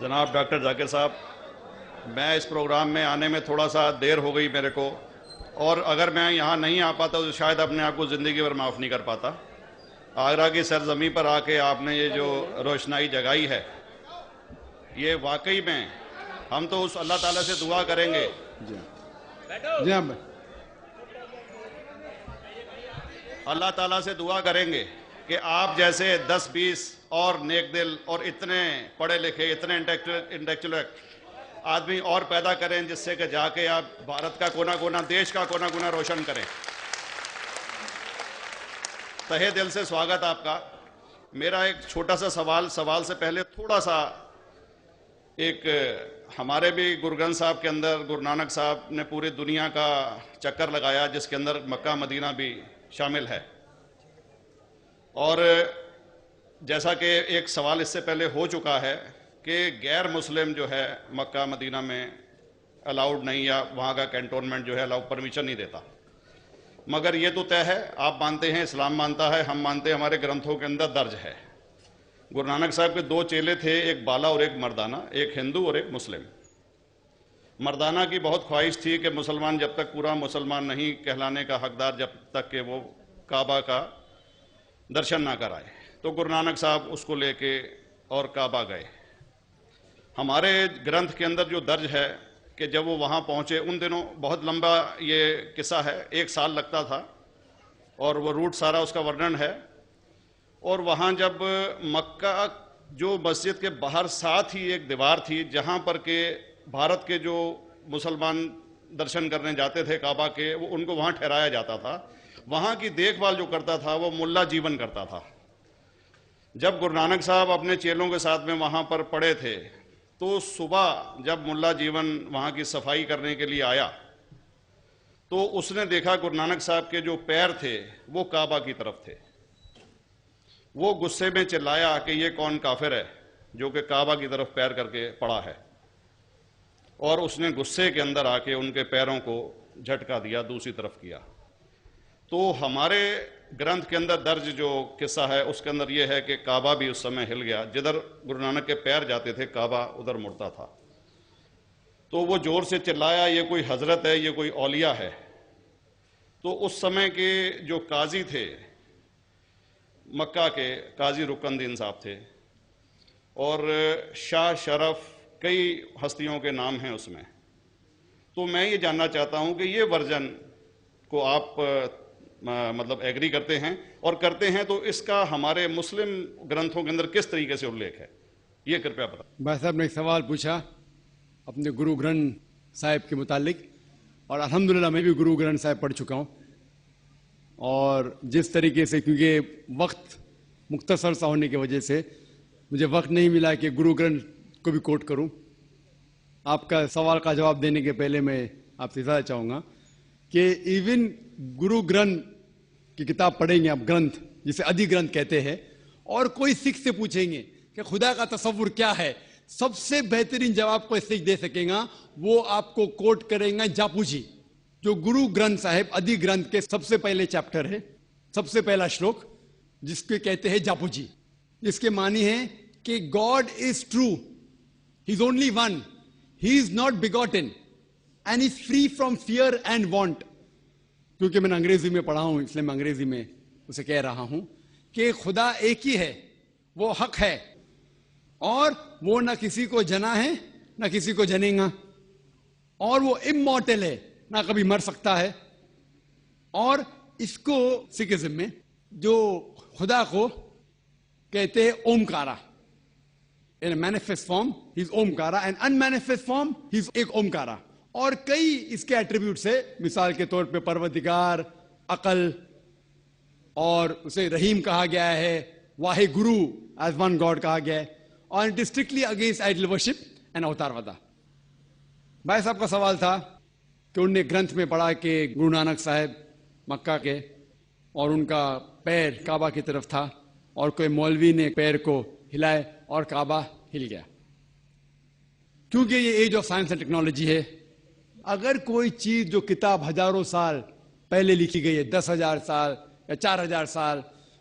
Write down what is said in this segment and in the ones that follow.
जनाब डॉक्टर जाकिर साहब, मैं इस प्रोग्राम में आने में थोड़ा सा देर हो गई मेरे को, और अगर मैं यहाँ नहीं आ पाता तो शायद अपने आप को ज़िंदगी भर माफ़ नहीं कर पाता। आगरा की सरजमी पर आके आपने ये जो रोशनाई जगाई है, ये वाकई में हम तो उस अल्लाह ताला से दुआ करेंगे। जी हाँ, अल्लाह ताला से दुआ करेंगे कि आप जैसे 10-20 और नेक दिल और इतने पढ़े लिखे, इतने इंटेलेक्चुअल आदमी और पैदा करें, जिससे कि जाके आप भारत का कोना कोना, देश का कोना कोना रोशन करें। तहे दिल से स्वागत आपका। मेरा एक छोटा सा सवाल से पहले थोड़ा सा, एक हमारे भी गुरु ग्रंथ साहब के अंदर गुरु नानक साहब ने पूरी दुनिया का चक्कर लगाया, जिसके अंदर मक्का मदीना भी शामिल है। और जैसा कि एक सवाल इससे पहले हो चुका है कि गैर मुस्लिम जो है मक्का मदीना में अलाउड नहीं, या वहाँ का कैंटोनमेंट जो है अलाउ परमिशन नहीं देता। मगर ये तो तय है, आप मानते हैं, इस्लाम मानता है, हम मानते हैं, हमारे ग्रंथों के अंदर दर्ज है। गुरु नानक साहब के 2 चेले थे, एक बाला और एक मर्दाना, एक हिंदू और एक मुस्लिम। मर्दाना की बहुत ख्वाहिश थी कि मुसलमान जब तक पूरा मुसलमान नहीं कहलाने का हकदार, जब तक कि वो काबा का दर्शन ना कराए, तो गुरु नानक साहब उसको लेके और काबा गए। हमारे ग्रंथ के अंदर जो दर्ज है कि जब वो वहाँ पहुँचे, उन दिनों बहुत लंबा ये किस्सा है, 1 साल लगता था, और वो रूट सारा उसका वर्णन है। और वहाँ जब मक्का, जो मस्जिद के बाहर साथ ही एक दीवार थी, जहाँ पर के भारत के जो मुसलमान दर्शन करने जाते थे काबा के, वो उनको वहाँ ठहराया जाता था। वहाँ की देखभाल जो करता था वो मुल्ला जीवन करता था। जब गुरु नानक साहब अपने चेलों के साथ में वहाँ पर पड़े थे, तो सुबह जब मुल्ला जीवन वहाँ की सफाई करने के लिए आया, तो उसने देखा गुरु नानक साहब के जो पैर थे वो काबा की तरफ थे। वो गुस्से में चिल्लाया कि ये कौन काफिर है जो कि काबा की तरफ पैर करके पड़ा है, और उसने गुस्से के अंदर आके उनके पैरों को झटका दिया, दूसरी तरफ किया। तो हमारे ग्रंथ के अंदर दर्ज जो किस्सा है उसके अंदर यह है कि काबा भी उस समय हिल गया, जिधर गुरु नानक के पैर जाते थे काबा उधर मुड़ता था। तो वो जोर से चिल्लाया, ये कोई हजरत है, ये कोई औलिया है। तो उस समय के जो काजी थे मक्का के, काजी रुकनुद्दीन साहब थे, और शाह शरफ, कई हस्तियों के नाम हैं उसमें। तो मैं ये जानना चाहता हूं कि ये वर्जन को आप मतलब एग्री करते हैं, और करते हैं तो इसका हमारे मुस्लिम ग्रंथों के अंदर किस तरीके से उल्लेख है, ये कृपया बताएं। भाई साहब ने एक सवाल पूछा अपने गुरु ग्रंथ साहिब के मुतालिक, और अल्हम्दुलिल्लाह मैं भी गुरु ग्रंथ साहिब पढ़ चुका हूँ। और जिस तरीके से, क्योंकि वक्त मुख्तसर सा होने की वजह से मुझे वक्त नहीं मिला कि गुरु ग्रंथ को भी कोट करूं। आपका सवाल का जवाब देने के पहले मैं आपसे इजाज़त चाहूँगा कि इवन गुरु ग्रंथ की किताब पढ़ेंगे आप, ग्रंथ जिसे आदि ग्रंथ कहते हैं, और कोई सिख से पूछेंगे कि खुदा का तसव्वुर क्या है, सबसे बेहतरीन जवाब कोई सिख दे सकेगा, वो आपको कोट करेंगे जापू जी, जो गुरु ग्रंथ साहिब आदि ग्रंथ के सबसे पहले चैप्टर है, सबसे पहला श्लोक, जिसके कहते हैं जापू जी। इसके मानी है कि God is true, he is only one, he is not begotten and is free from fear and want. क्योंकि मैंने अंग्रेजी में पढ़ा हूं, इसलिए मैं अंग्रेजी में उसे कह रहा हूं कि खुदा एक ही है, वो हक है, और वो ना किसी को जना है ना किसी को जनेगा, और वो इमॉर्टल है, ना कभी मर सकता है। और इसको सिखिज्म में जो खुदा को कहते हैं Omkara, in manifest form he is Omkara, and unmanifest form he is एक ओमकारा। और कई इसके एट्रीब्यूट्स है, मिसाल के तौर पे परवरदिगार, अकल, और उसे रहीम कहा गया है, Wahe Guru as one God कहा गया है, और it is strictly against idol worship and अवतारवादा। भाई साहब का सवाल था कि उनने ग्रंथ में पढ़ा कि गुरु नानक साहब मक्का के, और उनका पैर काबा की तरफ था, और कोई मौलवी ने पैर को हिलाए और काबा हिल गया। क्योंकि ये age of science and technology है, अगर कोई चीज जो किताब हजारों साल पहले लिखी गई है, 10,000 साल या 4,000 साल,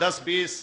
10-20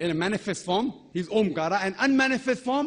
In a manifest form, he is Omkara, and unmanifest form,